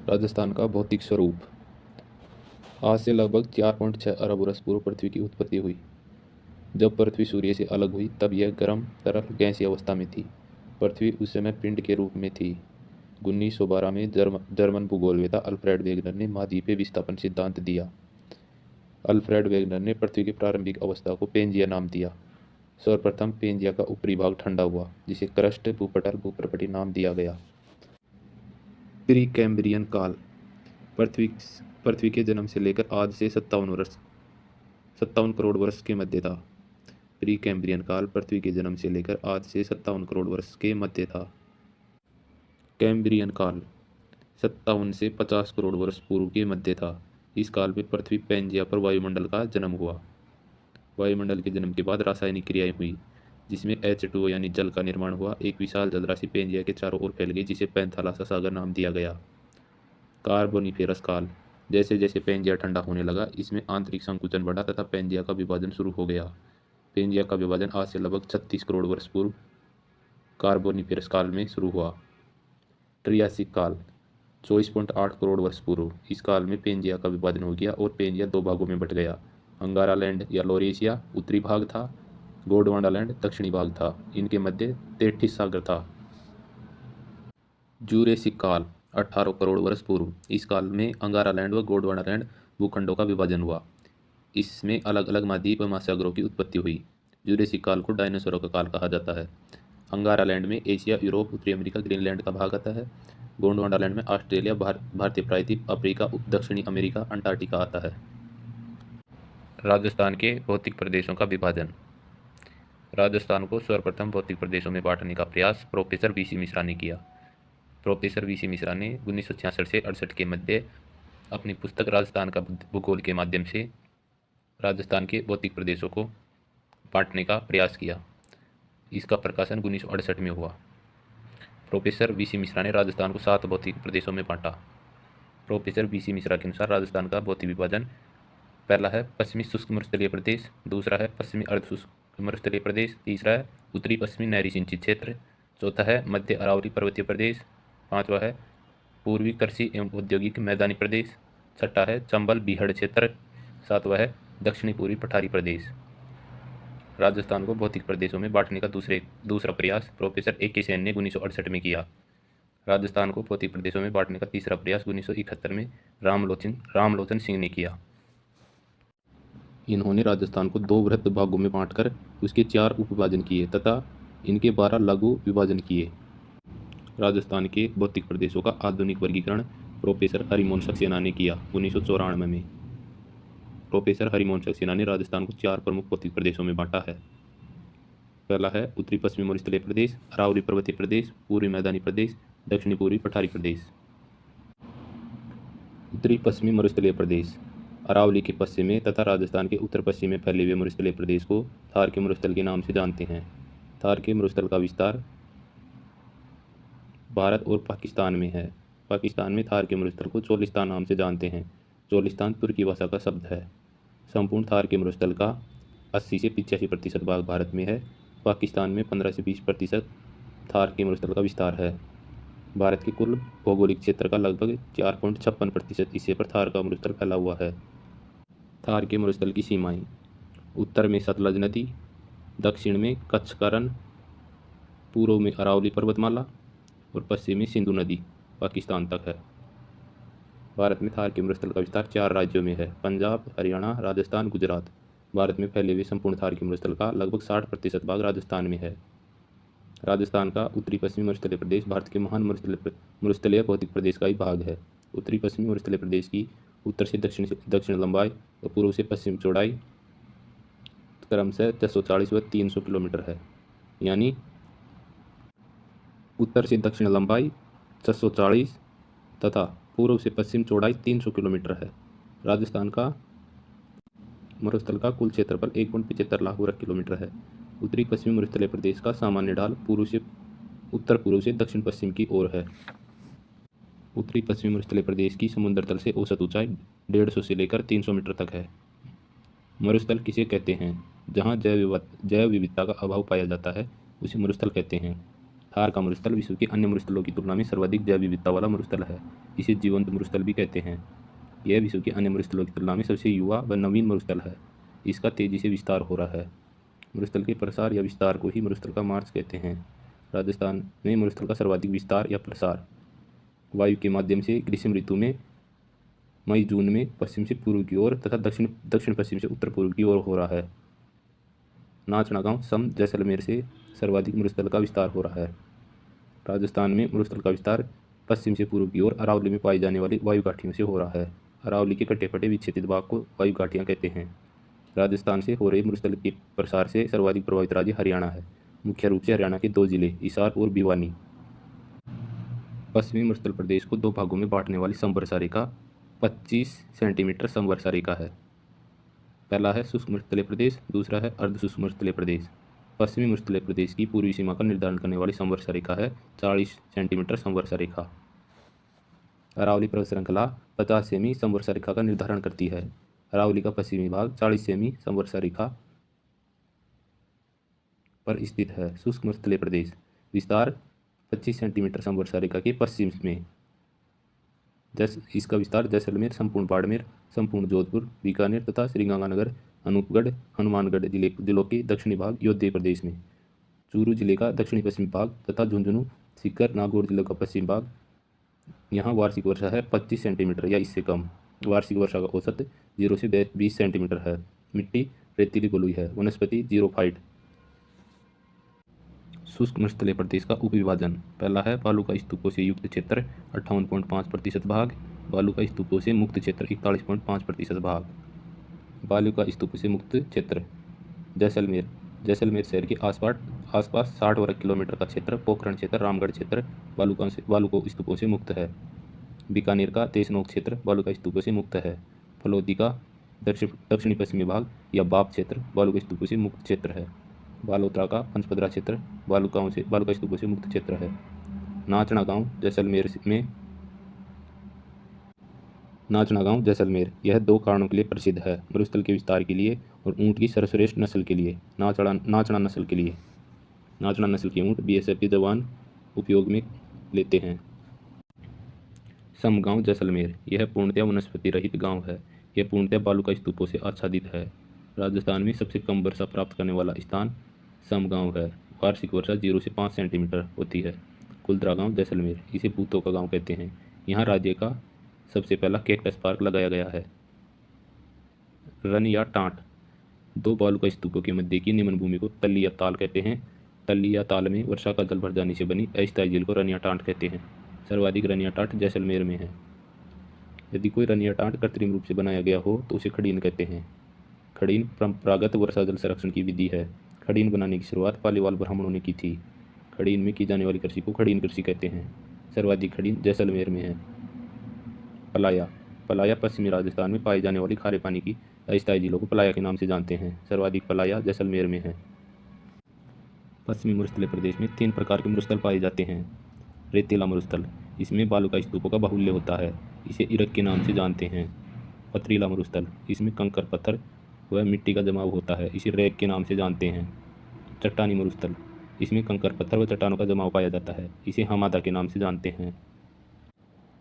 राजस्थान का भौतिक स्वरूप। आज से लगभग 4.6 अरब वर्ष पूर्व पृथ्वी की उत्पत्ति हुई। जब पृथ्वी सूर्य से अलग हुई तब यह गर्म तरल गैसीय अवस्था में थी। पृथ्वी उस समय पिंड के रूप में थी। 1912 में जर्मन भूगोलवेत्ता अल्फ्रेड वेगनर ने महाद्वीपीय विस्थापन सिद्धांत दिया। अल्फ्रेड वेगनर ने पृथ्वी की प्रारंभिक अवस्था को पेंजिया नाम दिया। सर्वप्रथम पेंजिया का ऊपरी भाग ठंडा हुआ, जिसे क्रस्ट भूपटल भूप्रपटी नाम दिया गया। प्री कैम्ब्रियन काल। पृथ्वी पृथ्वी के जन्म से लेकर आज से 57 करोड़ वर्ष के मध्य था। प्री कैम्ब्रियन काल पृथ्वी के जन्म से लेकर आज से 57 करोड़ वर्ष के मध्य था। कैम्ब्रियन काल 57 से 50 करोड़ वर्ष पूर्व के मध्य था। इस काल में पृथ्वी पैंजिया पर वायुमंडल का जन्म हुआ। वायुमंडल के जन्म के बाद रासायनिक क्रियाएं हुई, जिसमें H2O यानी जल का निर्माण हुआ। एक विशाल जलराशि पैंजिया के चारों ओर फैल गई, जिसे पैंथालासा सागर नाम दिया गया। कार्बोनिफेरस काल। जैसे जैसे पैंजिया ठंडा होने लगा, इसमें आंतरिक संकुचन बढ़ा तथा पैंजिया का विभाजन शुरू हो गया। पैंजिया का विभाजन आज से लगभग 36 करोड़ वर्ष पूर्व कार्बोनिफेरस काल में शुरू हुआ। ट्रियासिक काल 24.8 करोड़ वर्ष पूर्व। इस काल में पैंजिया का विभाजन हो गया और पैंजिया दो भागों में बट गया। अंगारालैंड या लॉरेशिया उत्तरी भाग था, गोंडवानालैंड दक्षिणी भाग था। इनके मध्य तेथिस सागर था। जूरेसिक काल 18 करोड़ वर्ष पूर्व। इस काल में अंगारालैंड व गोंडवानालैंड भूखंडों का विभाजन हुआ। इसमें अलग अलग महाद्वीप व महासागरों की उत्पत्ति हुई। जूरेसिक काल को डायनासोरों का काल कहा जाता है। अंगारालैंड में एशिया, यूरोप, उत्तरी अमेरिका, ग्रीनलैंड का भाग आता है। गोंडवानालैंड में ऑस्ट्रेलिया, भारतीय प्रायद्वीप, अफ्रीका, दक्षिणी अमेरिका, अंटार्कटिका आता है। राजस्थान के भौतिक प्रदेशों का विभाजन। राजस्थान को सर्वप्रथम भौतिक प्रदेशों में बांटने का प्रयास प्रोफेसर वीसी मिश्रा ने किया। प्रोफेसर वीसी मिश्रा ने 1966 से 68 के मध्य अपनी पुस्तक राजस्थान का भूगोल के माध्यम से राजस्थान के भौतिक प्रदेशों को बांटने का प्रयास किया। इसका प्रकाशन 1968 में हुआ। प्रोफेसर वीसी मिश्रा ने राजस्थान को 7 भौतिक प्रदेशों में बांटा। प्रोफेसर वीसी मिश्रा के अनुसार राजस्थान का भौतिक विभाजन: पहला है पश्चिमी शुष्क मरुस्थलीय प्रदेश, दूसरा है पश्चिमी अर्धशुष्क मरुस्थलीय प्रदेश, तीसरा है उत्तरी पश्चिमी नहरी सिंचित क्षेत्र, चौथा है मध्य अरावली पर्वतीय प्रदेश, पांचवा है पूर्वी कृषि एवं औद्योगिक मैदानी प्रदेश, छठा है चंबल बीहड़ क्षेत्र, सातवां है दक्षिणी पूर्वी पठारी प्रदेश। राजस्थान को भौतिक प्रदेशों में बांटने का दूसरा प्रयास प्रोफेसर A.K. सेन ने 1968 में किया। राजस्थान को भौतिक प्रदेशों में बांटने का तीसरा प्रयास 1971 में रामलोचन सिंह ने किया। इन्होंने राजस्थान को 2 वृहत भागों में बांटकर उसके 4 उपविभाजन किए तथा इनके 12 लघु विभाजन किए। राजस्थान के भौतिक प्रदेशों का आधुनिक वर्गीकरण प्रोफेसर हरिमोहन सक्सेना ने किया 1994 में। प्रोफेसर हरिमोहन सक्सेना ने राजस्थान को 4 प्रमुख भौतिक प्रदेशों में बांटा है। पहला है उत्तरी पश्चिमी मरुस्थलीय प्रदेश, अरावली पर्वतीय प्रदेश, पूर्वी मैदानी प्रदेश, दक्षिणी पूर्वी पठारी प्रदेश। उत्तरी पश्चिमी मरुस्थलीय प्रदेश अरावली के पश्चिम में तथा राजस्थान के उत्तर पश्चिम में फैले हुए मरुस्थलीय प्रदेश को थार के मरुस्थल के नाम से जानते हैं। थार के मरुस्थल का विस्तार भारत और पाकिस्तान में है। पाकिस्तान में थार के मरुस्थल को चोलिस्तान नाम से जानते हैं। चोलिस्तान तुर्की भाषा का शब्द है। संपूर्ण थार के मरुस्थल का 80 से 85% भाग भारत में है। पाकिस्तान में 15 से 20% थार के मरुस्थल का विस्तार है। भारत के कुल भौगोलिक क्षेत्र का लगभग 4.56% हिस्से पर थार का मरुस्थल फैला हुआ है। थार के मरुस्थल की सीमाएं: उत्तर में सतलज नदी, दक्षिण में कच्छ का रण, पूर्व में अरावली पर्वतमाला और पश्चिम में सिंधु नदी पाकिस्तान तक है। भारत में थार के मरुस्थल का विस्तार 4 राज्यों में है: पंजाब, हरियाणा, राजस्थान, गुजरात। भारत में फैले हुए संपूर्ण थार के मरुस्थल का लगभग 60% भाग राजस्थान में है। राजस्थान का उत्तरी पश्चिमी मरुस्थलीय प्रदेश भारत के महान मरुस्थलीय भौतिक प्रदेश का ही भाग है। उत्तरी पश्चिमी मरुस्थलीय प्रदेश की उत्तर से दक्षिण लंबाई और पूर्व से पश्चिम चौड़ाई क्रमशः 640 व 300 किलोमीटर है। यानी उत्तर से दक्षिण लंबाई 640 तथा पूर्व से पश्चिम चौड़ाई 300 किलोमीटर है। राजस्थान का मरुस्थल का कुल क्षेत्रफल 1.75 लाख वर्ग किलोमीटर है। उत्तरी पश्चिमी मरुस्थलीय प्रदेश का सामान्य ढाल उत्तर पूर्व से दक्षिण पश्चिम की ओर है। उत्तरी पश्चिमी मरुस्थलीय प्रदेश की समुद्र तल से औसत ऊंचाई 150 से लेकर 300 मीटर तक है। मरुस्थल किसे कहते हैं? जहां जैव विविधता का अभाव पाया जाता है उसे मरुस्थल कहते हैं। थार का मरुस्थल विश्व के अन्य मरुस्थलों की तुलना में सर्वाधिक जैव विविधता वाला मरुस्थल है। इसे जीवंत मरुस्थल भी कहते हैं। यह विश्व के अन्य मरुस्थलों की तुलना में सबसे युवा व नवीन मरुस्थल है। इसका तेजी से विस्तार हो रहा है। मरुस्थल के प्रसार या विस्तार को ही मरुस्थल का मार्च कहते हैं। राजस्थान में मरुस्थल का सर्वाधिक विस्तार या प्रसार वायु के माध्यम से ग्रीष्म ऋतु में मई जून में पश्चिम से पूर्व की ओर तथा दक्षिण पश्चिम से उत्तर पूर्व की ओर हो रहा है। नाचना गांव सम जैसलमेर से सर्वाधिक मरुस्थल का विस्तार हो रहा है। राजस्थान में मरुस्थल का विस्तार पश्चिम से पूर्व की ओर अरावली में पाई जाने वाली वायु घाटियों से हो रहा है। अरावली के कटे फटे विक्षेपित भाग को वायु घाटियाँ कहते हैं। राजस्थान से हो रहे मरुस्थल के प्रसार से सर्वाधिक प्रभावित राज्य हरियाणा है। मुख्य रूप से हरियाणा के 2 जिले हिसार और भिवानी। पश्चिमी मरुस्थल प्रदेश को 2 भागों में बांटने वाली समवर्षा रेखा 25 सेंटीमीटर समवर्षा रेखा है। पहला है शुष्क मरुस्थलीय प्रदेश, दूसरा है अर्ध शुष्क मरुस्थलीय प्रदेश। पश्चिमी मरुस्थलीय प्रदेश की पूर्वी सीमा का निर्धारण करने वाली समवर्षा रेखा है 40 सेंटीमीटर समवर्षा रेखा। अरावली पर्वत श्रृंखला 50 सेमी समवर्षा रेखा का निर्धारण करती है। अरावली का पश्चिमी भाग 40 सेमी समवर्षा रेखा पर स्थित है। शुष्क मरुस्थलीय प्रदेश विस्तार 25 सेंटीमीटर समवर्षा रेखा के पश्चिम में। इसका विस्तार जैसलमेर, संपूर्ण बाड़मेर, संपूर्ण जोधपुर, बीकानेर तथा श्रीगंगानगर, अनूपगढ़, हनुमानगढ़ जिलों के दक्षिणी भाग, योध्या प्रदेश में चूरू जिले का दक्षिणी पश्चिमी भाग तथा झुंझुनू, सीकर, नागौर जिले का पश्चिम भाग। यहाँ वार्षिक वर्षा है 25 सेंटीमीटर या इससे कम। वार्षिक वर्षा का औसत 0 से 20 सेंटीमीटर है। मिट्टी रेतीली बलुई है। वनस्पति जीरोफाइट। शुष्क मरुस्थलीय प्रदेश का उपविभाजन। पहला है बालू का स्तूपों से युक्त क्षेत्र 58.5% भाग, बालू का स्तूपों से मुक्त क्षेत्र 41.5% भाग। बालू का स्तूपों से मुक्त क्षेत्र जैसलमेर, जैसलमेर शहर के आसपास 60 वर्ग किलोमीटर का क्षेत्र, पोखरण क्षेत्र, रामगढ़ क्षेत्र बालू को स्तूपों से मुक्त है। बीकानेर का देशनोक क्षेत्र बालू का स्तूपों से मुक्त है। फलोदी का दक्षिणी पश्चिमी भाग या बाप क्षेत्र बालू के स्तूपों से मुक्त क्षेत्र है। बालोतरा का पंचपदरा क्षेत्र बालू का स्तूपों से मुक्त क्षेत्र है। नाचना गांव जैसलमेर यह 2 कारणों के लिए प्रसिद्ध है। मरुस्थल के विस्तार के लिए और ऊँट की सर्वश्रेष्ठ नस्ल के लिए। नाचना नस्ल के लिए। नाचना नस्ल के ऊँट बीएसएफ के जवान उपयोग में लेते हैं। समगांव जैसलमेर यह पूर्णतः वनस्पति रहित गांव है। यह पूर्णतः बालू का स्तूपों से आच्छादित है। राजस्थान में सबसे कम वर्षा प्राप्त करने वाला स्थान समगांव है। वार्षिक वर्षा 0 से 5 सेंटीमीटर होती है। कुलदरा गांव जैसलमेर इसे भूतों का गांव कहते हैं। यहाँ राज्य का सबसे पहला कैक्टस पार्क लगाया गया है। रन या टाँट 2 बालू का स्तूपों के मध्य की निम्न भूमि को तल्ली या ताल कहते हैं। तल्ली या ताल में वर्षा का जल भर जाने से बनी अस्थायी झील को रन या टाँट कहते हैं। सर्वाधिक रन या टाँट जैसलमेर में है। यदि कोई रन या टाँट कृत्रिम रूप से बनाया गया हो तो उसे खड़ीन कहते हैं। खड़ीन परंपरागत वर्षा जल संरक्षण की विधि है। खड़ीन बनाने की शुरुआत पालीवाल ब्राह्मणों ने की थी। खड़ीन में की जाने वाली कृषि को खड़ीन कृषि कहते हैं। सर्वाधिक खड़ीन जैसलमेर में है। पलाया पश्चिमी राजस्थान में पाई जाने वाली खारे पानी की अस्थायी झीलों को पलाया के नाम से जानते हैं। सर्वाधिक पलाया जैसलमेर में है। पश्चिमी मरुस्थलीय प्रदेश में 3 प्रकार के मरुस्थल पाए जाते हैं। रेतीला मरुस्थल इसमें बालू का स्तूपों का बाहुल्य होता है। इसे इरक के नाम से जानते हैं। पथरीला मरुस्थल इसमें कंकर पत्थर व मिट्टी का जमाव होता है। इसे रैग के नाम से जानते हैं। चट्टानी मरुस्थल इसमें कंकर पत्थर व चट्टानों का जमाव पाया जाता है। इसे हमादा के नाम से जानते हैं।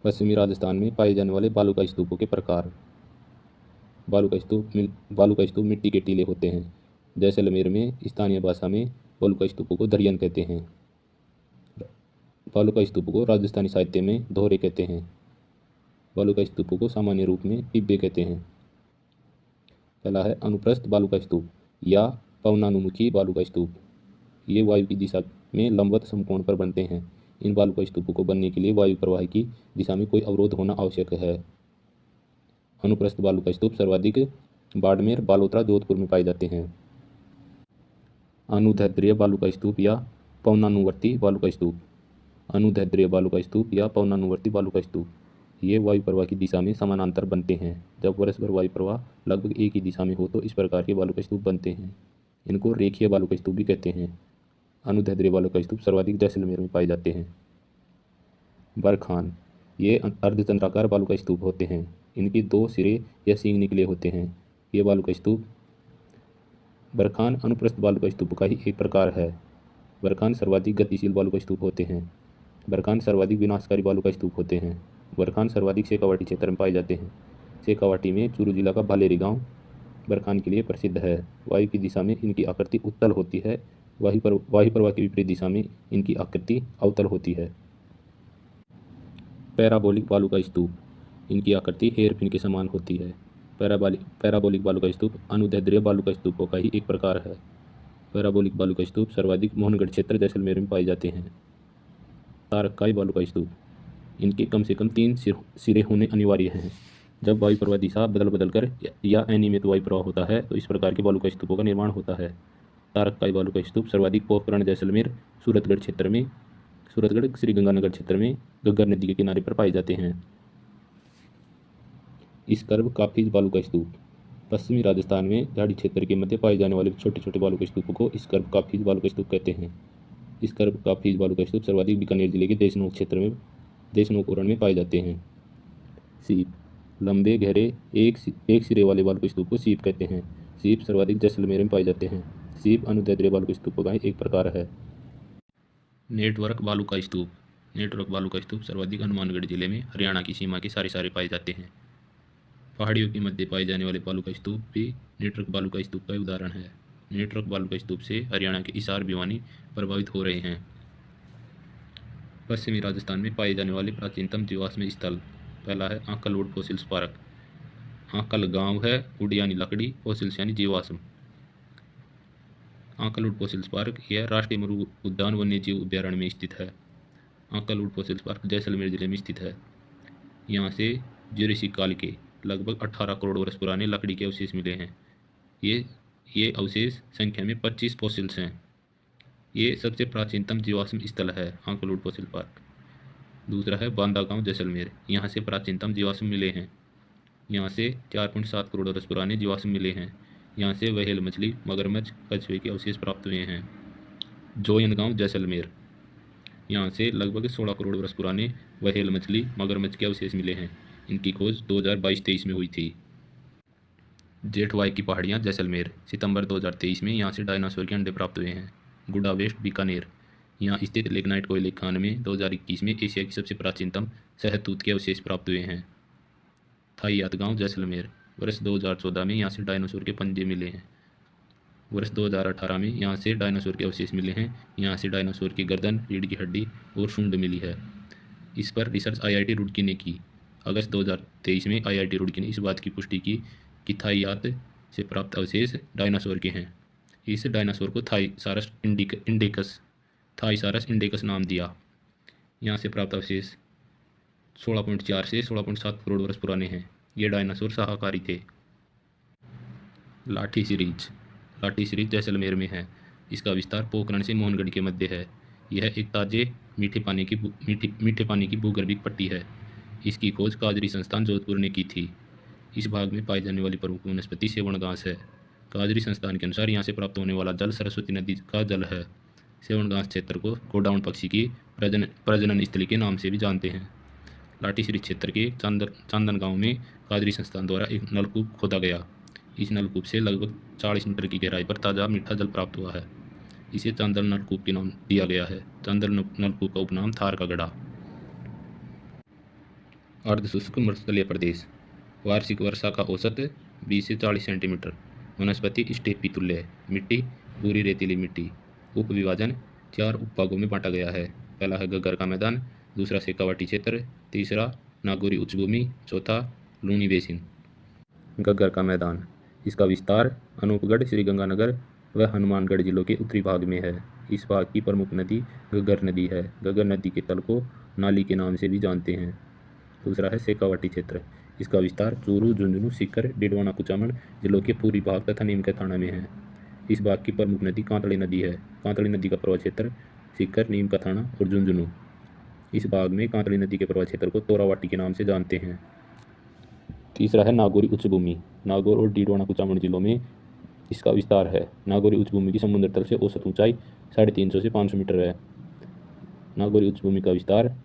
पश्चिमी राजस्थान में पाए जाने वाले बालू का स्तूपों के प्रकार। बालू का स्तूप मिट्टी के टीले होते हैं। जैसलमेर में स्थानीय भाषा में बालू का स्तूपों को दरियन कहते हैं। बालू का स्तूपों को राजस्थानी साहित्य में दोहरे कहते हैं। बालू का स्तूपों को सामान्य रूप में पिब्बे कहते हैं। पहला है अनुप्रस्थ बालू का स्तूप या पवनानुमुखी बालू का स्तूप। ये वायु की दिशा में लंबवत समकोण पर बनते हैं। इन बालू का स्तूपों को बनने के लिए वायु प्रवाह की दिशा में कोई अवरोध होना आवश्यक है। अनुप्रस्थ बालू का स्तूप सर्वाधिक बाड़मेर, बालोतरा, जोधपुर में पाए जाते हैं। अनुदैर्ध्य बालू का स्तूप या पवनानुवर्ती बालू का स्तूप। अनुदैर्ध्य बालू का स्तूप या पवनानुवर्ती बालू का स्तूप ये वायु प्रवाह की दिशा में समानांतर बनते हैं। जब वर्ष भर वायु प्रवाह लगभग एक ही दिशा में हो तो इस प्रकार के बालू का स्तूप बनते हैं। इनको रेखीय बालू का स्तूप भी कहते हैं। अनुदैर्ध्य बालू का स्तूप सर्वाधिक जैसलमेर में पाए जाते हैं। बरखान ये अर्धचंद्राकार बालू का स्तूप होते हैं। इनके 2 सिरे या सींग निकले होते हैं। ये बालू का स्तूप बरखान अनुप्रस्थ बालू का स्तूप का ही एक प्रकार है। बरखान सर्वाधिक गतिशील बालू का स्तूप होते हैं। बरखान सर्वाधिक विनाशकारी बालू का स्तूप होते हैं। बरखान सर्वाधिक शेखावाटी क्षेत्र में पाए जाते हैं। शेखावाटी में चूरू जिला का भालेरी गांव बरखान के लिए प्रसिद्ध है। वायु की दिशा में इनकी आकृति उत्तल होती है। वायु प्रवाह की विपरीत दिशा में इनकी आकृति अवतल होती है। पैराबोलिक बालू का स्तूप, इनकी आकृति हेयरपिन के समान होती है। पैराबोलिक बालू का स्तूप अनुदैर्ध्य बालू का स्तूपों का ही एक प्रकार है। पैराबोलिक बालू का स्तूप सर्वाधिक मोहनगढ़ क्षेत्र जैसलमेर में पाए जाते हैं। तारक्काई बालू का स्तूप, इनके कम से कम 3 सिरे होने अनिवार्य हैं। जब वायु प्रवाह दिशा बदल कर या अनियमित वायु प्रवाह होता है तो इस प्रकार के बालू का स्तूपों का निर्माण होता है। तारक्काई बालू का स्तूप सर्वाधिक पोखरण जैसलमेर सूरतगढ़ क्षेत्र में, सूरतगढ़ श्रीगंगानगर क्षेत्र में घग्गर नदी के किनारे पर पाए जाते हैं। स्कर्ब काफिज बालू का स्तूप, पश्चिमी राजस्थान में झाड़ी क्षेत्र के मध्य पाए जाने वाले छोटे छोटे बालू के स्तूपों को स्कर्ब काफिज बालू का स्तूप कहते हैं। स्कर्ब काफिज बालू का स्तूप सर्वाधिक बीकानेर जिले के देशनोक क्षेत्र में देशनोक उरण में पाए जाते हैं। सीप, लंबे गहरे एक सिरे वाले बालू के स्तूप को सीप कहते हैं। सीप सर्वाधिक जैसलमेर में पाए जाते हैं। सीप अनुदैर्ध्य बालू के स्तूपों का एक प्रकार है। नेटवर्क बालू का स्तूप, नेटवर्क बालू का स्तूप सर्वाधिक हनुमानगढ़ जिले में हरियाणा की सीमा के सारे पाए जाते हैं। पहाड़ियों के मध्य पाए जाने वाले बालू का स्तूप भी नेटवर्क बालू का स्तूप का उदाहरण है। नेटवर्क बालू का स्तूप से हरियाणा के हिसार भिवानी प्रभावित हो रहे हैं। पश्चिमी राजस्थान में पाए जाने वाले प्राचीनतम जीवाश्म स्थल, पहला है आंकलवुड फॉसिल्स पार्क। आंकल गांव है, वुड यानी लकड़ी, फॉसिल्स यानी जीवाश्म। आंकलवुड फॉसिल्स पार्क यह राष्ट्रीय मृग उद्यान वन्यजीव अभ्यारण्य में स्थित है। आंकलवुड फॉसिल्स पार्क जैसलमेर जिले में स्थित है। यहाँ से जुरासिक काल के लगभग 18 करोड़ वर्ष पुराने लकड़ी के अवशेष मिले हैं। ये अवशेष संख्या में 25 फॉसिल्स हैं। ये सबसे प्राचीनतम जीवाश्म स्थल है आंकलवुड फॉसिल पार्क। दूसरा है बांदा गांव जैसलमेर, यहाँ से प्राचीनतम जीवाश्म मिले हैं। यहाँ से 4.7 करोड़ वर्ष पुराने जीवाश्म मिले हैं। यहाँ से व्हेल मछली, मगरमच्छ, कछुए के अवशेष प्राप्त हुए हैं। जोयन गांव जैसलमेर, यहाँ से लगभग 16 करोड़ वर्ष पुराने व्हेल मछली, मगरमच्छ के अवशेष मिले हैं। इनकी खोज 2022-23 में हुई थी। जेठवाई की पहाड़ियाँ जैसलमेर, सितंबर 2023 में यहाँ से डायनासोर के अंडे प्राप्त हुए हैं। गुडा वेस्ट बीकानेर, यहाँ स्थित लिग्नाइट कोयले खान में 2021 में एशिया की सबसे प्राचीनतम सहतूत के अवशेष प्राप्त हुए हैं। थाईयात गांव जैसलमेर, वर्ष 2014 में यहाँ से डायनासोर के पंजे मिले हैं। वर्ष 2018 में यहाँ से डायनासोर के अवशेष मिले हैं। यहाँ से डायनासोर की गर्दन, रीढ़ की हड्डी और सूंड मिली है। इस पर रिसर्च IIT रुड़की ने की। अगस्त 2023 में IIT रुड़की ने इस बात की पुष्टि की कि थाईयात से प्राप्त अवशेष डायनासोर के हैं। इस डायनासोर को थाईसारस इंडिकस नाम दिया। यहाँ से प्राप्त अवशेष 16.4 से 16.7 करोड़ वर्ष पुराने हैं। ये डायनासोर शाकाहारी थे। लाठी सीरीज जैसलमेर में है। इसका विस्तार पोखरण से मोहनगढ़ के मध्य है। यह एक ताजे मीठे पानी की भूगर्भिक पट्टी है। इसकी खोज काजरी संस्थान जोधपुर ने की थी। इस भाग में पाई जाने वाली प्रमुख वनस्पति सेवण घास है। काजरी संस्थान के अनुसार यहाँ से प्राप्त होने वाला जल सरस्वती नदी का जल है। सेवण घास क्षेत्र को गोडाउन पक्षी की प्रजनन स्थली के नाम से भी जानते हैं। लाठी सीरीज क्षेत्र के चांदन गांव में काजरी संस्थान द्वारा एक नलकूप खोदा गया। इस नलकूप से लगभग 40 मीटर की गहराई पर ताज़ा मीठा जल प्राप्त हुआ है। इसे चांदन नलकूप के नाम दिया गया है। चांदन नलकूप का उपनाम थार का गढ़ा। अर्धशुष्क मरुस्थलीय प्रदेश, वार्षिक वर्षा का औसत 20 से 40 सेंटीमीटर। वनस्पति स्टेपी तुल्य, मिट्टी पूरी रेतीली मिट्टी। उप विभाजन 4 उपभागों में बांटा गया है। पहला है घग्गर का मैदान, दूसरा शेखावाटी क्षेत्र, तीसरा नागौरी उच्चभूमि, चौथा लूनी बेसिन। घग्गर का मैदान, इसका विस्तार अनूपगढ़, श्रीगंगानगर व हनुमानगढ़ जिलों के उत्तरी भाग में है। इस भाग की प्रमुख नदी घग्गर नदी है। घग्गर नदी के तल को नाली के नाम से भी जानते हैं। दूसरा है शेखावाटी क्षेत्र, इसका विस्तार चूरू, झुंझुनू, सीकर, डिडवाना, कुचामन जिलों के पूर्वी भाग तथा नीमका थाना में है। इस भाग की प्रमुख नदी कांतड़ी नदी है। कांतड़ी नदी का प्रवाह क्षेत्र सीकर, नीमका थाना और झुंझुनू। इस भाग में कांतड़ी नदी के प्रवाह क्षेत्र को तोरावाटी के नाम से जानते हैं। तीसरा है नागौरी उच्चभूमि, नागौर और डिडवाना कुचामन जिलों में इसका विस्तार है। नागौरी उच्चभूमि की समुद्र तल से औसत ऊंचाई 350 से 500 मीटर है। नागौरी उच्चभूमि का विस्तार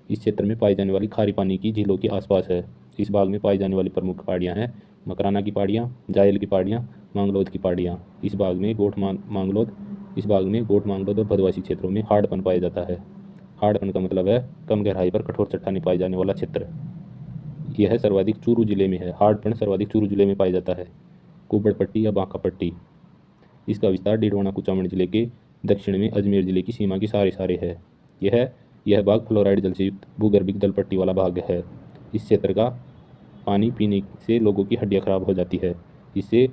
इस क्षेत्र में पाई जाने वाली खारी पानी की झीलों के आसपास है। इस भाग में पाई जाने वाली प्रमुख पहाड़ियाँ हैं मकराना की पहाड़ियाँ, जायल की पहाड़ियाँ, मांगलोद की पहाड़ियाँ। इस भाग में गोठ मांगलोद इस भाग में गोट मांगरोद और भदवासी क्षेत्रों में हार्डपन पाया जाता है। हार्डपन का मतलब है कम गहराई पर कठोर चट्टानें पाई जाने वाला क्षेत्र। यह सर्वाधिक चूरू जिले में है। हार्डपन सर्वाधिक चूरू जिले में पाया जाता है। कुबड़ पट्टी या बांका पट्टी, इसका विस्तार डीडवाना कुचामन जिले के दक्षिण में अजमेर जिले की सीमा के सारे सारे है। यह भाग फ्लोराइड जल से युक्त भूगर्भिक जल पट्टी वाला भाग है। इस क्षेत्र का पानी पीने से लोगों की हड्डियां खराब हो जाती है। इससे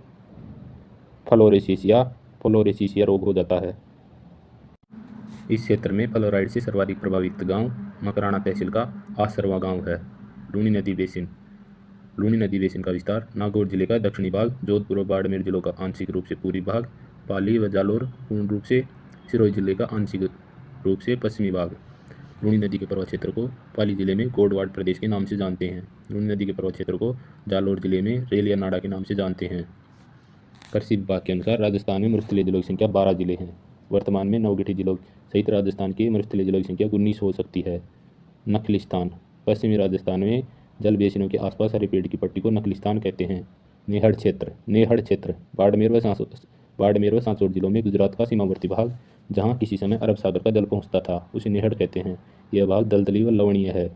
फ्लोरेसिसिया रोग हो जाता है। इस क्षेत्र में फ्लोराइड से सर्वाधिक प्रभावित गांव मकराना तहसील का आसरवा गांव है। लूनी नदी बेसिन का विस्तार नागौर जिले का दक्षिणी भाग, जोधपुर और बाड़मेर जिलों का आंशिक रूप से पूर्वी भाग, पाली व जालोर पूर्ण रूप से, सिरोही जिले का आंशिक रूप से पश्चिमी भाग। लूनी नदी के पर्वत क्षेत्र को पाली जिले में गोडवाड़ प्रदेश के नाम से जानते हैं। लूनी नदी के पर्वत क्षेत्र को जालोर जिले में रेलिया नाडा के नाम से जानते हैं। कृषि विभाग के अनुसार राजस्थान में मरुस्थलीय जिलों की संख्या 12 जिले हैं। वर्तमान में नवगठित जिलों सहित राजस्थान के मरुस्थलीय जिलों की संख्या 19 हो सकती है। नखलिस्तान, पश्चिमी राजस्थान में जल बेसिनों के आसपास हरे पेड़ की पट्टी को नखलिस्तान कहते हैं। नेहड़ क्षेत्र बाड़मेर व सांचौर जिलों में गुजरात का सीमावर्ती भाग, जहाँ किसी समय अरब सागर का जल पहुँचता था, उसे नेहड़ कहते हैं। यह भाग दलदली व लवणीय है।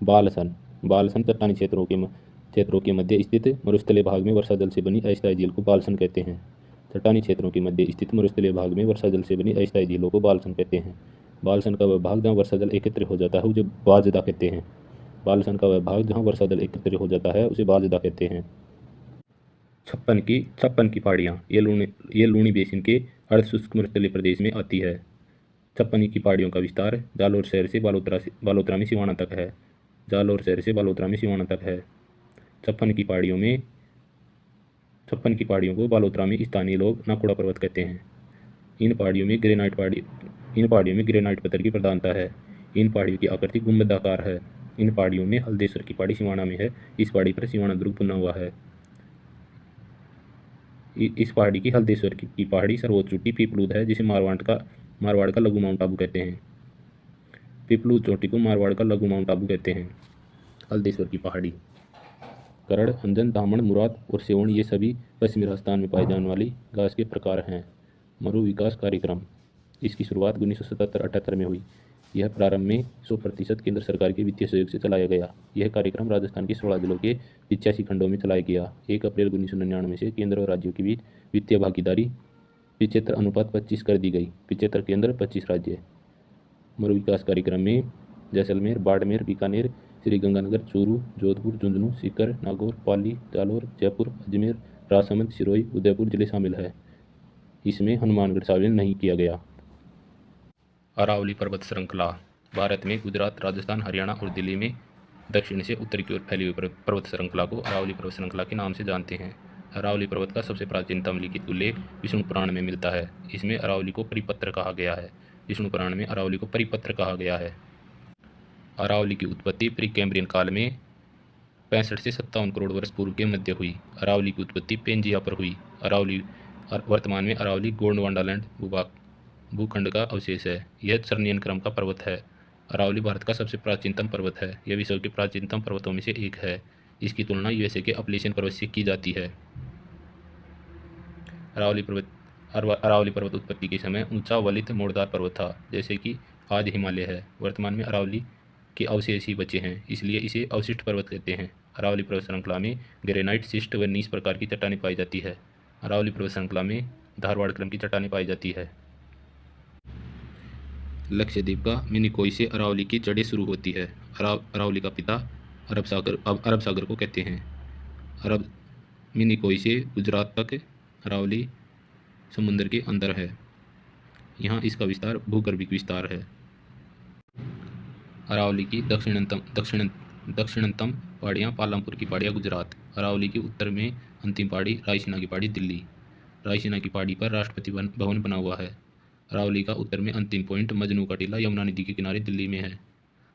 बालसन चट्टानी क्षेत्रों के मध्य स्थित मरुस्थलीय भाग में वर्षा जल से बनी अस्थायी झील को बालसन कहते हैं। चट्टानी क्षेत्रों के मध्य स्थित मरुस्थलीय भाग में वर्षा जल से बनी अस्थायी झीलों को बालसन कहते हैं। बालसन का वह भाग जहाँ वर्षा जल एकत्र हो जाता है उसे बाजदा कहते हैं। बालसन का वह भाग जहाँ वर्षा जल एकत्र हो जाता है उसे बाजदा कहते हैं। छप्पन की पहाड़ियाँ, ये लूनी बेसिन के अर्धशुष्क मरुस्थलीय प्रदेश में आती है। छप्पन की पहाड़ियों का विस्तार जालोर शहर से बालोतरा में सिवाना तक है। छप्पन की पहाड़ियों को बालोतरा में स्थानीय लोग नाकोड़ा पर्वत कहते हैं। इन पहाड़ियों में ग्रेनाइट पत्थर की प्रधानता है। इन पहाड़ियों की आकृति गुंबदाकार है। इन पहाड़ियों में हल्देश्वर की पहाड़ी सिवाना में है। इस पहाड़ी पर सिवाना दुर्ग बना हुआ है। इस पहाड़ी की हल्देश्वर की पहाड़ी सर्वोच्च चोटी पीपलूद है, जिसे मारवाड़ का लघु माउंट आबू कहते हैं। पीपलूद चोटी को मारवाड़ का लघु माउंट आबू कहते हैं। हल्देश्वर की पहाड़ी, करड़, अंजन, दामन, मुराद और सेवण ये सभी पश्चिमी राजस्थान में पाए जाने वाली घास के प्रकार हैं। मरु विकास कार्यक्रम, इसकी शुरुआत 1977-78 में हुई। यह प्रारंभ में 100% केंद्र सरकार के वित्तीय सहयोग से चलाया गया। यह कार्यक्रम राजस्थान के 16 जिलों के 85 खंडों में चलाया गया। 1 अप्रैल 1999 से केंद्र और राज्यों के बीच वित्तीय भागीदारी 75 अनुपात 25 कर दी गई। 75 केंद्र, 25 राज्य। मरु विकास कार्यक्रम में जैसलमेर, बाड़मेर, बीकानेर, श्रीगंगानगर, चूरू, जोधपुर, झुंझुनू, सीकर, नागौर, पाली, जालोर, जयपुर, अजमेर, राजसमंद, सिरोही, उदयपुर जिले शामिल है। इसमें हनुमानगढ़ शामिल नहीं किया गया। अरावली पर्वत श्रृंखला, भारत में गुजरात, राजस्थान, हरियाणा और दिल्ली में दक्षिण से उत्तर की ओर फैली हुई पर्वत श्रृंखला को अरावली पर्वत श्रृंखला के नाम से जानते हैं। अरावली पर्वत का सबसे प्राचीनतम लिखित उल्लेख विष्णु पुराण में मिलता है। इसमें अरावली को परिपत्र कहा गया है। विष्णु पुराण में अरावली को परिपत्र कहा गया है। अरावली की उत्पत्ति प्री कैम्ब्रियन काल में 65 से 57 करोड़ वर्ष पूर्व के मध्य हुई। अरावली की उत्पत्ति पेंजिया पर हुई। वर्तमान में अरावली गोंडवानालैंड भूखंड का अवशेष है। यह चरनियन क्रम का पर्वत है। अरावली भारत का सबसे प्राचीनतम पर्वत है। यह विश्व के प्राचीनतम पर्वतों में से एक है। इसकी तुलना यूएसए के अपलेशियन पर्वत से की जाती है। अरावली पर्वत उत्पत्ति के समय ऊंचा वलित मोड़दार पर्वत था, जैसे कि आज हिमालय है। वर्तमान में अरावली के अवशेष ही बचे हैं, इसलिए इसे अवशिष्ट पर्वत कहते हैं। अरावली पर्वत श्रृंखला में ग्रेनाइट, शिस्ट व नीस प्रकार की चट्टानें पाई जाती है। अरावली पर्वत श्रृंखला में धारवाड़ क्रम की चट्टानें पाई जाती है। लक्षद्वीप का मिनिकोय से अरावली की जड़ें शुरू होती है। अरावली का पिता अरब सागर को कहते हैं। मिनिकोय से गुजरात तक अरावली समुद्र के अंदर है। यहाँ इसका विस्तार भूगर्भिक विस्तार है। अरावली की दक्षिणतम पहाड़ियाँ पालमपुर की पहाड़ियाँ गुजरात। अरावली की उत्तर में अंतिम पहाड़ी रायसीना की पहाड़ी दिल्ली। रायसीना की पहाड़ी पर राष्ट्रपति भवन बना हुआ है। अरावली का उत्तर में अंतिम पॉइंट मजनू का टीला यमुना नदी के किनारे दिल्ली में है।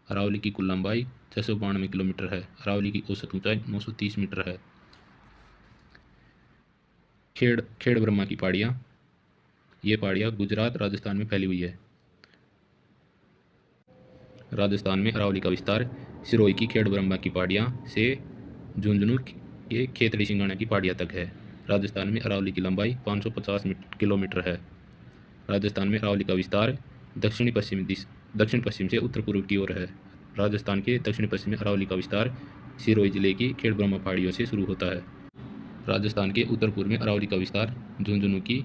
अरावली की कुल लंबाई 692 किलोमीटर है। अरावली की औसत ऊंचाई 930 मीटर है। खेड़ ब्रह्मा की पहाड़ियाँ, ये पहाड़ियाँ गुजरात, राजस्थान में फैली हुई है। राजस्थान में अरावली का विस्तार सिरोही की खेड़ ब्रह्मा की पहाड़ियाँ से झुंझुनू के खेतड़ी सिंगाना की पहाड़ियाँ तक है। राजस्थान में अरावली की लंबाई 550 किलोमीटर है। राजस्थान में अरावली का विस्तार दक्षिण पश्चिम से उत्तर पूर्व की ओर है। राजस्थान के दक्षिण पश्चिम में अरावली का विस्तार सिरोही जिले की खेड़ब्रह्मा पहाड़ियों से शुरू होता है। राजस्थान के उत्तर पूर्व में अरावली का विस्तार झुंझुनू की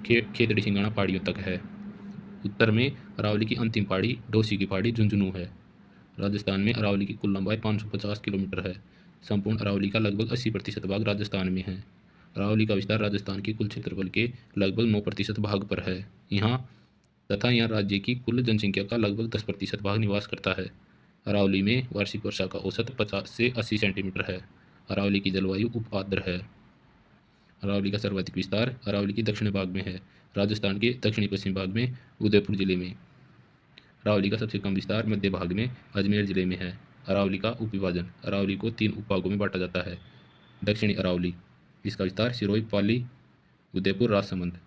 खेतड़ी सिंगाणा पहाड़ियों तक है। उत्तर में अरावली की अंतिम पहाड़ी डोसी की पहाड़ी झुंझुनू है। राजस्थान में अरावली की कुल लंबाई 550 किलोमीटर है। संपूर्ण अरावली का लगभग 80% भाग राजस्थान में है। अरावली का विस्तार राजस्थान के कुल क्षेत्रफल के लगभग 9% भाग पर है। यहाँ राज्य की कुल जनसंख्या का लगभग 10% भाग निवास करता है। अरावली में वार्षिक वर्षा का औसत 50 से 80 सेंटीमीटर है। अरावली की जलवायु उप आर्द्र है। अरावली का सर्वाधिक विस्तार अरावली के दक्षिण भाग में है। राजस्थान के दक्षिणी पश्चिम भाग में उदयपुर जिले में। अरावली का सबसे कम विस्तार मध्य भाग में अजमेर जिले में है। अरावली का उपविभाजन अरावली को 3 उपभागों में बांटा जाता है। दक्षिणी अरावली, इसका विस्तार सिरोही, पाली, उदयपुर, राजसमंद।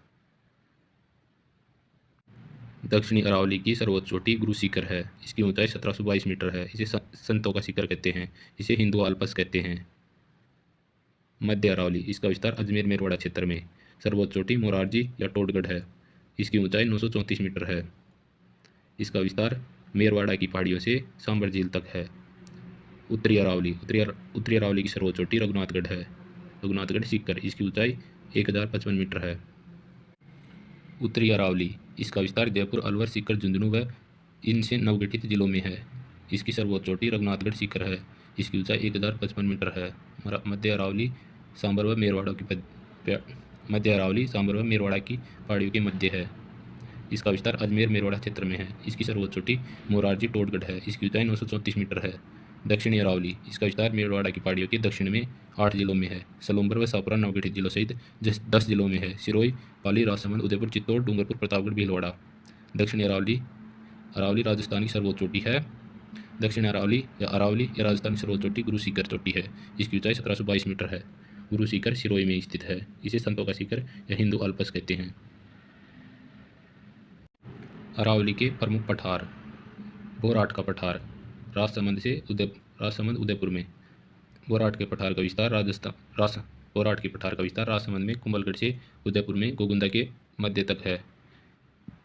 दक्षिणी अरावली की सर्वोच्च चोटी गुरु शिखर है। इसकी ऊंचाई 1722 मीटर है। इसे संतों का शिखर कहते हैं। इसे हिंदू आल्पस कहते हैं। मध्य अरावली, इसका विस्तार अजमेर मेरवाड़ा क्षेत्र में। सर्वोच्च चोटी मोरारजी या टोडगढ़ है। इसकी ऊंचाई 934 मीटर है। इसका विस्तार मेरवाड़ा की पहाड़ियों से सांबर झील तक है। उत्तरी अरावली, उत्तरी अरावली की सर्वोच्च चोटी रघुनाथगढ़ है। रघुनाथगढ़ शिखर, इसकी ऊंचाई 1055 मीटर है। उत्तरी अरावली, इसका विस्तार जयपुर, अलवर, सीकर, झुंझुनू व इनसे नवगठित जिलों में है। इसकी सर्वोच्च चोटी रघुनाथगढ़ शिखर है। इसकी ऊंचाई 1055 मीटर है। मध्य अरावली सांबर व मेरवाड़ा की पहाड़ियों के मध्य है। इसका विस्तार अजमेर मेरवाड़ा क्षेत्र में है। इसकी सर्वोच्च चोटी मोरारजी टोडगढ़ है। इसकी ऊंचाई 934 मीटर है। दक्षिणी अरावली, इसका विस्तार मेरवाड़ा की पहाड़ियों के दक्षिण में 8 जिलों में है। सलूम्बर व सापुरा नवगठित जिलों सहित 10 जिलों में है। सिरोही, पाली, राजसमंद, उदयपुर, चित्तौड़, डूंगरपुर, प्रतापगढ़, भीलवाड़ा। दक्षिणी अरावली राजस्थान की सर्वोच्च चोटी है। दक्षिण अरावली या राजस्थान की सर्वोच्च चोटी गुरु शिखर चोटी है। इसकी ऊंचाई 1722 मीटर है। गुरु शिखर सिरोही में स्थित है। इसे संतों का शिखर या हिंदू अल्पस कहते हैं। अरावली के प्रमुख पठार। बोराट का पठार राजसमंद उदयपुर में। बोराट के पठार का विस्तार राजसमंद में कुंभलगढ़ से उदयपुर में गोगुंदा के मध्य तक है।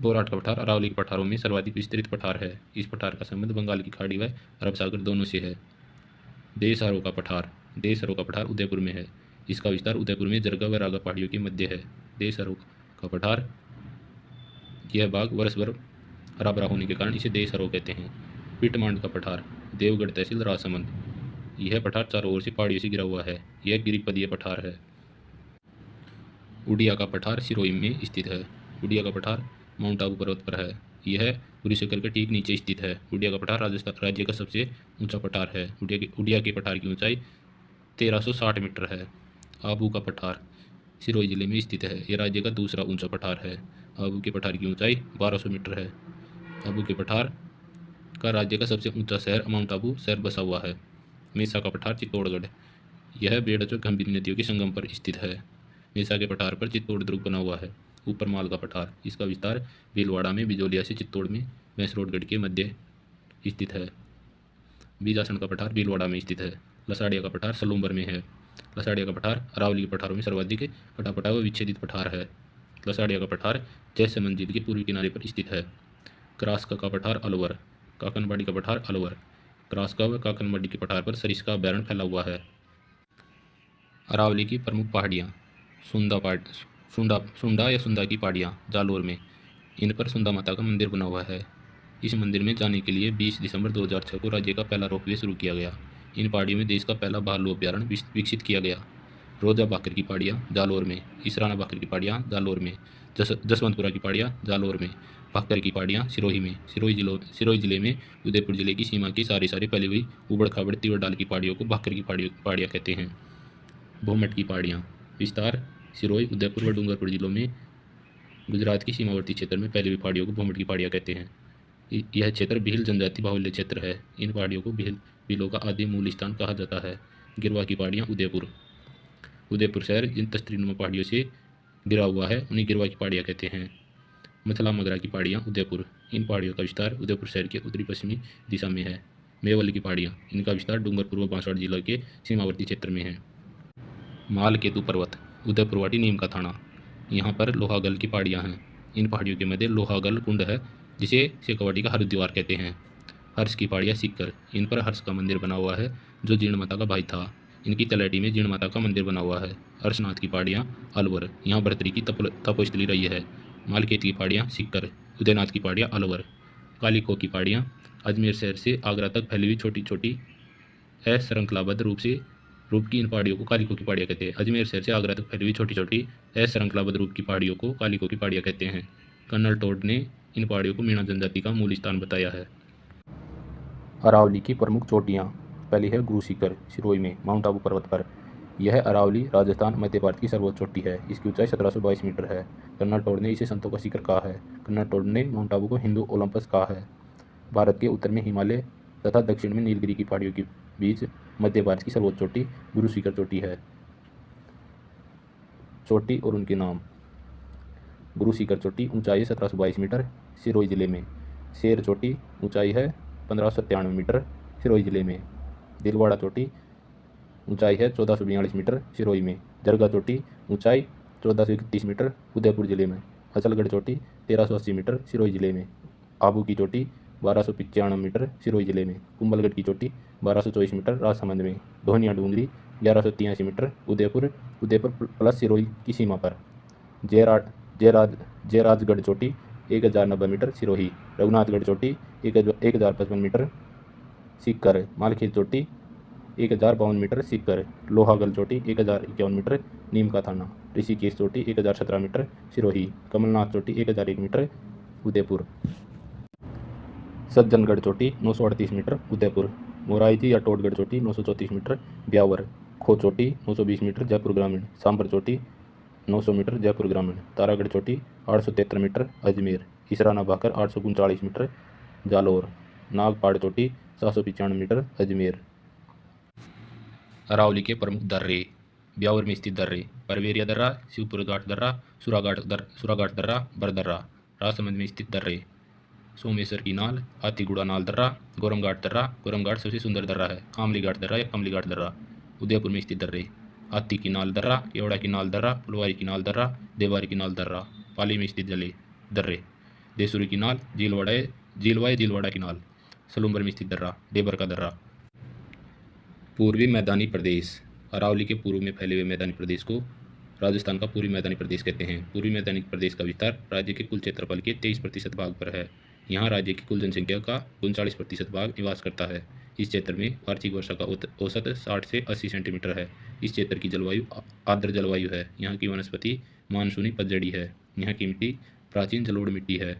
बोराट का पठार अरावली के पठारों में सर्वाधिक विस्तृत पठार है। इस पठार का संबंध बंगाल की खाड़ी व अरब सागर दोनों से है। देशहरों का पठार उदयपुर में है। इसका विस्तार उदयपुर में जरगा व रागा पहाड़ियों के मध्य है। देशहरों का पठार, यह भाग वर्ष भर हरा भरा होने के कारण इसे देशहरों कहते हैं। पिटमांड का पठार देवगढ़ तहसील राजसमंद। यह पठार चारों ओर से पहाड़ियों से घिरा हुआ है। यह गिरिपदीय पठार है। उड़िया का पठार सिरोही में स्थित है। उड़िया का पठार माउंट आबू पर्वत पर है। यह गुरु शिखर के ठीक नीचे स्थित है। उड़िया का पठार राजस्थान राज्य का सबसे ऊंचा पठार है। उड़िया के पठार की ऊंचाई 1360 मीटर है। आबू का पठार सिरोही जिले में स्थित है। यह राज्य का दूसरा ऊंचा पठार है। आबू के पठार की ऊंचाई 1200 मीटर है। आबू के पठार का राज्य का सबसे ऊंचा शहर माउंट आबू शहर बसा हुआ है। मेसा का पठार चित्तौड़गढ़, यह बेड़च व गंभीर नदियों के संगम पर स्थित है। मेसा के पठार पर चित्तौड़ दुर्ग बना हुआ है। ऊपर माल का पठार, इसका विस्तार भीलवाड़ा में बिजोलिया से चित्तौड़ में मैसरोडगढ़ के मध्य स्थित है। बीजासन का पठार भीलवाड़ा में स्थित है। लसाड़िया का पठार सलूम्बर में है। लसाड़िया का पठार अरावली के पठारों में सर्वाधिक कटापटा व विच्छेदित पठार है। लसाड़िया का पठार जयसमंद झील के पूर्वी किनारे पर स्थित है। क्रास्का का पठार अलवर, काकनबाड़ी का पठार अलवर। क्रास्का व काकनबाड़ी के पठार पर सरिस्का अभयारण्य फैला हुआ है। अरावली की प्रमुख पहाड़ियाँ सुंडा या सुंदा की पहाड़ियाँ जालोर में। इन पर सुंदा माता का मंदिर बना हुआ है। इस मंदिर में जाने के लिए 20 दिसंबर 2006 को राज्य का पहला रोपवे शुरू किया गया। इन पहाड़ियों में देश का पहला भालू अभयारण्य विकसित किया गया। रोजा बाकर की पहाड़ियाँ जालोर में। इसराना बाकर की पहाड़ियाँ जालोर में। जसवंतपुरा की पहाड़ियाँ जालोर में। भाकर की पहाड़ियाँ सिरोही में। सिरोही जिले में उदयपुर जिले की सीमा की सारी फैली हुई उबड़ खाबड़ तीवर डाल की पहाड़ियों को भाकर की पहाड़ियाँ कहते हैं। भोमट की पहाड़ियाँ विस्तार सिरोही, उदयपुर व डूंगरपुर जिलों में गुजरात की सीमावर्ती क्षेत्र में फैली हुई पहाड़ियों को भोमट की पहाड़ियाँ कहते हैं। यह क्षेत्र भील जनजाति बाहुल्य क्षेत्र है। इन पहाड़ियों को भीलों का आदि मूल स्थान कहा जाता है। गिरवा की पहाड़ियाँ उदयपुर शहर जिन तस्तरीनुमा पहाड़ियों से घिरा हुआ है उन्हें गिरवा की पहाड़ियाँ कहते हैं। मथला मगरा की पहाड़ियाँ उदयपुर, इन पहाड़ियों का विस्तार उदयपुर शहर के उत्तरी पश्चिमी दिशा में है। मेवल की पहाड़ियाँ, इनका विस्तार डूंगरपुर व बांसवाड़ा जिला के सीमावर्ती क्षेत्र में है। माल केतु पर्वत उदयपुरवाटी नीम का थाना, यहाँ पर लोहागल की पहाड़ियाँ हैं। इन पहाड़ियों के मध्य लोहागल कुंड है, जिसे शेखावाटी का हरिद्वार कहते हैं। हर्ष की पहाड़ियाँ सीकर, इन पर हर्ष का मंदिर बना हुआ है, जो जीर्ण माता का भाई था। इनकी तलहटी में जीर्ण माता का मंदिर बना हुआ है। हर्षनाथ की पहाड़ियाँ अलवर, यहाँ भर्तृहरि की तपोस्थली रही है। मालखेत की पहाड़ियाँ सीकर, उदयनाथ की पहाड़ियाँ अलवर। कालीखो की पहाड़ियाँ अजमेर शहर से आगरा तक फैली हुई छोटी छोटी अश्रृंखलाबद्ध रूप की इन पहाड़ियों को कालीखो की पहाड़ियाँ कहते हैं। अजमेर शहर से आगरा तक फैली हुई छोटी छोटी अश्रृंखलाबद्ध रूप की पहाड़ियों को कालीखो की पहाड़ियाँ कहते हैं। कर्नल टोड ने इन पहाड़ियों को मीणा जनजाति का मूल स्थान बताया है। अरावली की प्रमुख चोटियाँ, पहली है गुरु शिखर, सिरोही में, माउंट आबू पर्वत पर। यह अरावली, राजस्थान, मध्य भारत की सर्वोच्च चोटी है। इसकी ऊंचाई 1722 मीटर है। कर्नल टोड ने इसे संतों का शिखर कहा है। कर्नल टोड ने माउंट आबू को हिंदू ओलंपस कहा है। भारत के उत्तर में हिमालय तथा दक्षिण में नीलगिरी की पहाड़ियों के बीच मध्य भारत की सर्वोच्च चोटी गुरु शिखर चोटी है। चोटी और उनके नाम। गुरु शिखर चोटी, ऊंचाई 1722 मीटर, सिरोही जिले में। शेर चोटी, ऊंचाई है 1597 मीटर, सिरोही जिले में। दिलवाड़ा चोटी, ऊंचाई है 1442 मीटर, सिरोही में। जरगा चोटी, ऊंचाई 1431 मीटर, उदयपुर जिले में। अचलगढ़ चोटी 1380 मीटर, सिरोही जिले में। आबू की चोटी 1295 मीटर, सिरोही जिले में। कुंभलगढ़ की चोटी 1224 मीटर, राजसमंद में। धोनिया डूंगरी 1183 मीटर, उदयपुर प्लस सिरोही की सीमा पर। जयराजगढ़ चोटी 1090 मीटर, सिरोही। रघुनाथगढ़ चोटी 1055 मीटर, सीकर। मालखेत चोटी 1052 मीटर, सीकर। लोहागल चोटी 1051 मीटर, नीम का थाना। ऋषिकेश चोटी 1017 मीटर, सिरोही। कमलनाथ चोटी 1001 मीटर, उदयपुर। सज्जनगढ़ चोटी 938 मीटर, उदयपुर। मोराइजी या टोडगढ़ चोटी 934 मीटर, ब्यावर। खो चोटी 920 मीटर, जयपुर ग्रामीण। सांबर चोटी 900 मीटर, जयपुर ग्रामीण। तारागढ़ चोटी 873 मीटर, अजमेर। इसराना भाकर 839 मीटर, जालोर। नागपाड़ चोटी 795 मीटर, अजमेर। अरावली के प्रमुख दर्रे। ब्यावर में स्थित दर्रे: परवेरिया दर्रा, शिवपुर घाट दर्रा, सुराघाट दर्रा, बरदर्रा। राजसमंद में स्थित दर्रे: सोमेश्वर की नाल, हाथीगुड़ा नाल दर्रा, गोरमघाट दर्रा। गोरमघाट सबसे सुंदर दर्रा है। कामली घाट दर्रा या कमली घाट दर्रा। उदयपुर में स्थित दर्रे: हाथी की नाल दर्रा, केवड़ा की नाल दर्रा, फुलवारी की नाल दर्रा, देवारी की नाल दर्रा। पाली में स्थित दर्रे: देसुरी की नाल, झीलवाड़ा की नाल। सलूम्बर में स्थित दर्रा: डेबर का दर्रा। पूर्वी मैदानी प्रदेश। अरावली के पूर्व में फैले हुए मैदानी प्रदेश को राजस्थान का पूर्वी मैदानी प्रदेश कहते हैं। पूर्वी मैदानी प्रदेश का विस्तार राज्य के कुल क्षेत्रफल के 23% भाग पर है। यहाँ राज्य की कुल जनसंख्या का 39% भाग निवास करता है। इस क्षेत्र में वार्षिक वर्षा का औसत 60 से 80 सेंटीमीटर है। इस क्षेत्र की जलवायु आर्द्र जलवायु है। यहाँ की वनस्पति मानसूनी पतझड़ी है। यहाँ की मिट्टी प्राचीन जलोढ़ मिट्टी है।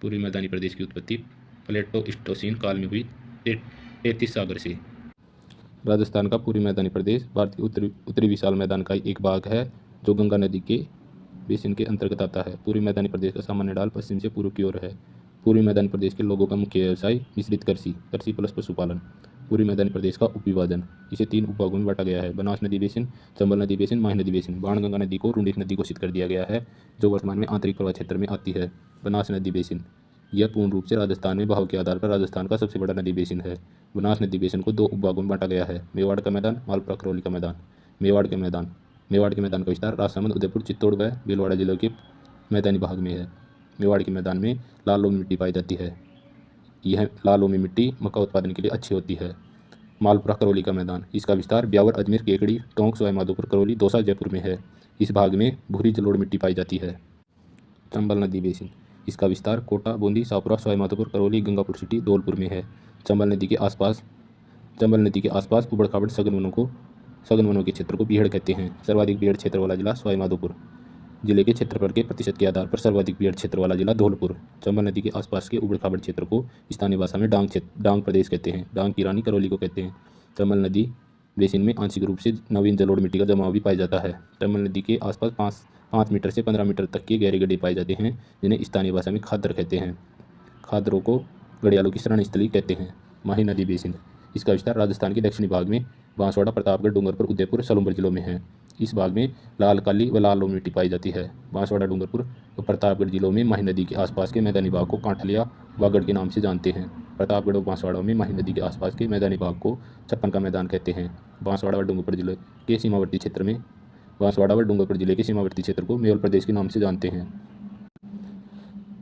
पूर्वी मैदानी प्रदेश की उत्पत्ति प्लेटोस्टोसीन काल में हुई 33 सागर से। राजस्थान का पूर्वी मैदानी प्रदेश भारत के उत्तरी विशाल मैदान का एक भाग है, जो गंगा नदी के बेसिन के अंतर्गत आता है। पूर्वी मैदानी प्रदेश का सामान्य ढाल पश्चिम से पूर्व की ओर है। पूर्वी मैदानी प्रदेश के लोगों का मुख्य व्यवसाय मिश्रित कृषि प्लस पशुपालन। पूर्वी मैदानी प्रदेश का उपविभाजन: इसे 3 उपभागों में बांटा गया है: बनास नदी बेसिन, चंबल नदी बेसिन, माही नदी बेसिन। बाणगंगा नदी को रुंडीक नदी घोषित कर दिया गया है, जो वर्तमान में आंतरिक प्रवाह क्षेत्र में आती है। बनास नदी बेसिन: यह पूर्ण रूप से राजस्थान में बहाव के आधार पर राजस्थान का सबसे बड़ा नदी बेसिन है। बनास नदी बेसिन को 2 उपभागों में बांटा गया है: मेवाड़ का मैदान, मालपुरा करौली का मैदान। मेवाड़ के मैदान का विस्तार राजसमंद, उदयपुर, चित्तौड़ व भीलवाड़ा जिलों के मैदानी भाग में है। मेवाड़ के मैदान में लाल लोमी मिट्टी पाई जाती है। यह लाल लोमी मिट्टी मक्का उत्पादन के लिए अच्छी होती है। मालपुरा करौली का मैदान: इसका विस्तार ब्यावर, अजमेर, केकड़ी, टोंक, सवाईमाधोपुर, करौली, दौसा, जयपुर में है। इस भाग में भूरी जलोढ़ मिट्टी पाई जाती है। चंबल नदी बेसिन: इसका विस्तार कोटा, बूंदी, शाहपुरा, सवाईमाधोपुर, करौली, गंगापुर सिटी, धौलपुर में है। चंबल नदी के आसपास उबड़ खाबड़ सघन वनों के क्षेत्र को बीहड़ कहते हैं। सर्वाधिक बीहड़ क्षेत्र वाला जिला सवाईमाधोपुर। जिले के क्षेत्रफल के प्रतिशत के आधार पर सर्वाधिक बीहड़ क्षेत्र वाला जिला धौलपुर। चंबल नदी के आसपास के उबड़ खाबड़ क्षेत्र को स्थानीय भाषा में डांग प्रदेश कहते हैं। डांग की रानी करौली को कहते हैं। चंबल नदी बेसिन में आंशिक रूप से नवीन जलोढ़ मिट्टी का जमाव भी पाया जाता है। चंबल नदी के आसपास 5 मीटर से 15 मीटर तक के गहरे गड्ढे पाए जाते हैं, जिन्हें स्थानीय भाषा में खादर कहते हैं। खादरों को घड़ियालों की शरण स्थली कहते हैं। माही नदी बेसिन: इसका विस्तार राजस्थान के दक्षिणी भाग में बांसवाड़ा, प्रतापगढ़, डूंगरपुर, उदयपुर, सलूम्बर जिलों में है। इस भाग में लाल काली व लाल लोमी मिट्टी पाई जाती है। बांसवाड़ा, डूंगरपुर व प्रतापगढ़ जिलों में माही नदी के आसपास के मैदानी भाग को कांठलिया वागड़ के नाम से जानते हैं। प्रतापगढ़ व बांसवाड़ा में माही नदी के आसपास के मैदानी भाग को छप्पन का मैदान कहते हैं। बांसवाड़ा व डूंगरपुर जिले के सीमावर्ती क्षेत्र को मेवाड़ प्रदेश के नाम से जानते हैं।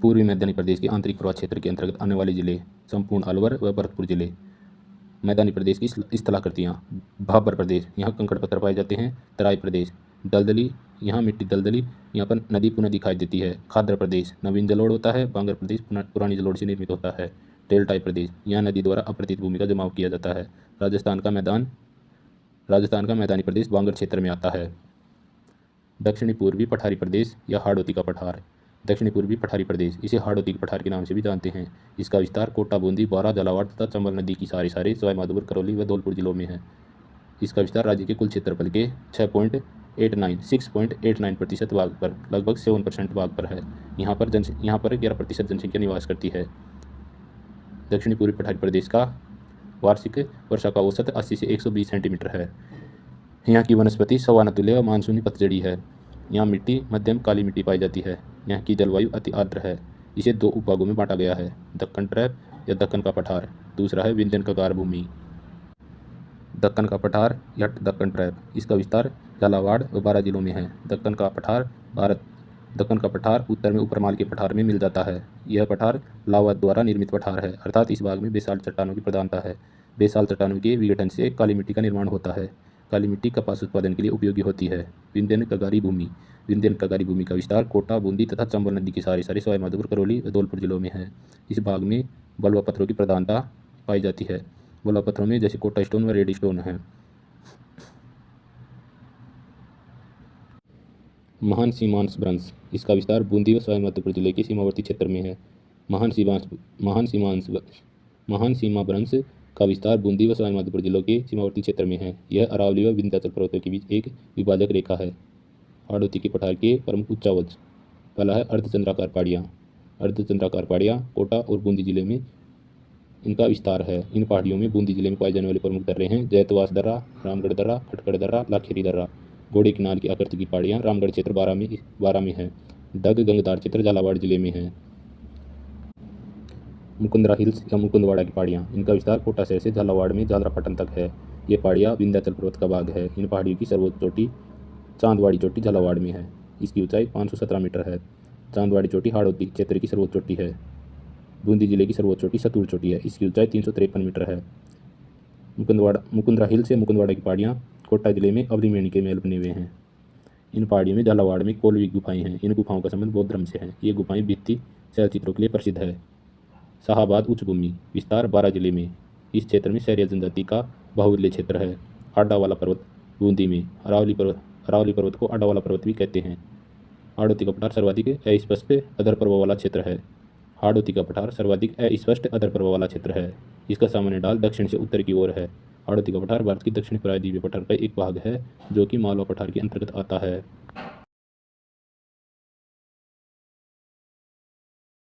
पूर्वी मैदानी प्रदेश के आंतरिक प्रवाह क्षेत्र के अंतर्गत आने वाले जिले संपूर्ण अलवर व भरतपुर जिले। मैदानी प्रदेश की स्थलाकृतियाँ। भाबर प्रदेश, यहाँ कंकड़ पत्थर पाए जाते हैं। तराई प्रदेश, दलदली, यहाँ मिट्टी दलदली, यहाँ पर नदी पुनः दिखाई देती है। खाद्र प्रदेश, नवीन जलोढ़ होता है। बांगर प्रदेश पुरानी जलोढ़ से निर्मित होता है। डेल्टाई प्रदेश, यहाँ नदी द्वारा अपरतित भूमि का जमाव किया जाता है। राजस्थान का मैदानी प्रदेश बांगर क्षेत्र में आता है। दक्षिणी पूर्वी पठारी प्रदेश या हाड़ौती का पठार। दक्षिणी पूर्वी पठारी प्रदेश, इसे हाड़ौती के पठार के नाम से भी जानते हैं। इसका विस्तार कोटा, बूंदी, बारां, झालावाड़ तथा चंबल नदी की सारे सवाई माधोपुर, करौली व धौलपुर जिलों में है। इसका विस्तार राज्य के कुल क्षेत्रफल के 6.89% भाग पर, लगभग 7% भाग पर है। यहाँ पर 11% जनसंख्या निवास करती है। दक्षिणी पूर्वी पठारी प्रदेश का वार्षिक वर्षा का औसत 80 से 120 सेंटीमीटर है। यहाँ की वनस्पति सवानातुल्य व मानसूनी पतझड़ी है। यहाँ मिट्टी मध्यम काली मिट्टी पाई जाती है। यहाँ की जलवायु अति आर्द्र है। इसे 2 उपभागों में बांटा गया है, दक्कन ट्रैप या दक्कन का पठार, दूसरा है विंध्यन कगार भूमि। दक्कन का पठार या दक्कन ट्रैप, इसका विस्तार झालावाड़ व बारां जिलों में है। दक्कन का पठार उत्तर में ऊपरमाल के पठार में मिल जाता है। यह पठार लावा द्वारा निर्मित पठार है, अर्थात इस भाग में बेसाल्ट चट्टानों की प्रधानता है। बेसाल्ट चट्टानों के विघटन से काली मिट्टी का निर्माण होता है। काली मिट्टी कपास उत्पादन के लिए उपयोगी होती है। विंध्यन कगारी भूमि का विस्तार कोटा, बूंदी तथा चंबल नदी के सारे सवाई माधोपुर, करौली व धौलपुर जिलों में है। इस भाग में बलुआ पत्थरों की प्रधानता पाई जाती है। बलुआ पत्थरों में जैसे कोटा स्टोन व रेड स्टोन है। महान सीमांश भ्रंश, इसका विस्तार बूंदी व सवाई माधोपुर जिले के सीमावर्ती क्षेत्र में है। महान सीमा भ्रंश का विस्तार बूंदी व सवाई माधोपुर जिलों के सीमावर्ती क्षेत्र में है। यह अरावली व विंध्याचल पर्वतों के बीच एक विभाजक रेखा है। हाड़ौती के पठार के प्रमुख उच्चावच, पहला है अर्धचंद्राकार पहाड़ियाँ कोटा और बूंदी जिले में इनका विस्तार है। इन पहाड़ियों में बूंदी जिले में पाए जाने वाले प्रमुख दर्रे हैं जैतवास दर्रा, रामगढ़ दर्रा, खटखड़ दर्रा, लाखेरी दर्रा। घोड़े किनार की आकृति की पहाड़ियाँ रामगढ़ क्षेत्र बारां में है। डग गंगदार क्षेत्र झालावाड़ जिले में है। मुकुंदरा हिल्स या मुकुंदवाड़ा की पहाड़ियाँ, इनका विस्तार कोटा शहर से झालावाड़ में झालरापाटन तक है। ये पहाड़ियाँ विंध्याचल पर्वत का भाग है। इन पहाड़ियों की सर्वोच्च चोटी चांदवाड़ी चोटी झालावाड़ में है। इसकी ऊंचाई 517 मीटर है। चांदवाड़ी चोटी हाड़ौती क्षेत्र की सर्वोच्च चोटी है। बूंदी जिले की सर्वोच्च चोटी सतूर चोटी है। इसकी ऊंचाई 353 मीटर है। मुकुंदरा हिल से मुकुंदवाड़ा की पहाड़ियाँ कोटा जिले में अवलीमेणी के महल बने हुए हैं। इन पहाड़ियों में झालावाड़ में कोलवी गुफाएं हैं। इन गुफाओं का संबंध बौद्ध धर्म से है। ये गुफाएं भित्ति शैलचित्रों के लिए प्रसिद्ध है। शाहाबाद उच्च भूमि, विस्तार बारां जिले में। इस क्षेत्र में शहरी जनजाति का बाहुल्य क्षेत्र है। आडा वाला पर्वत बूंदी में। अरावली पर्वत को आडा वाला पर्वत भी कहते हैं। हाड़ौती का पठार सर्वाधिक अस्पष्ट अधर पर्व वाला क्षेत्र है। इसका सामान्य ढाल दक्षिण से उत्तर की ओर है। हाड़ौती का पठार भारत की दक्षिण प्रायद्वीपीय पठार का एक भाग है जो कि मालवा पठार के अंतर्गत आता है।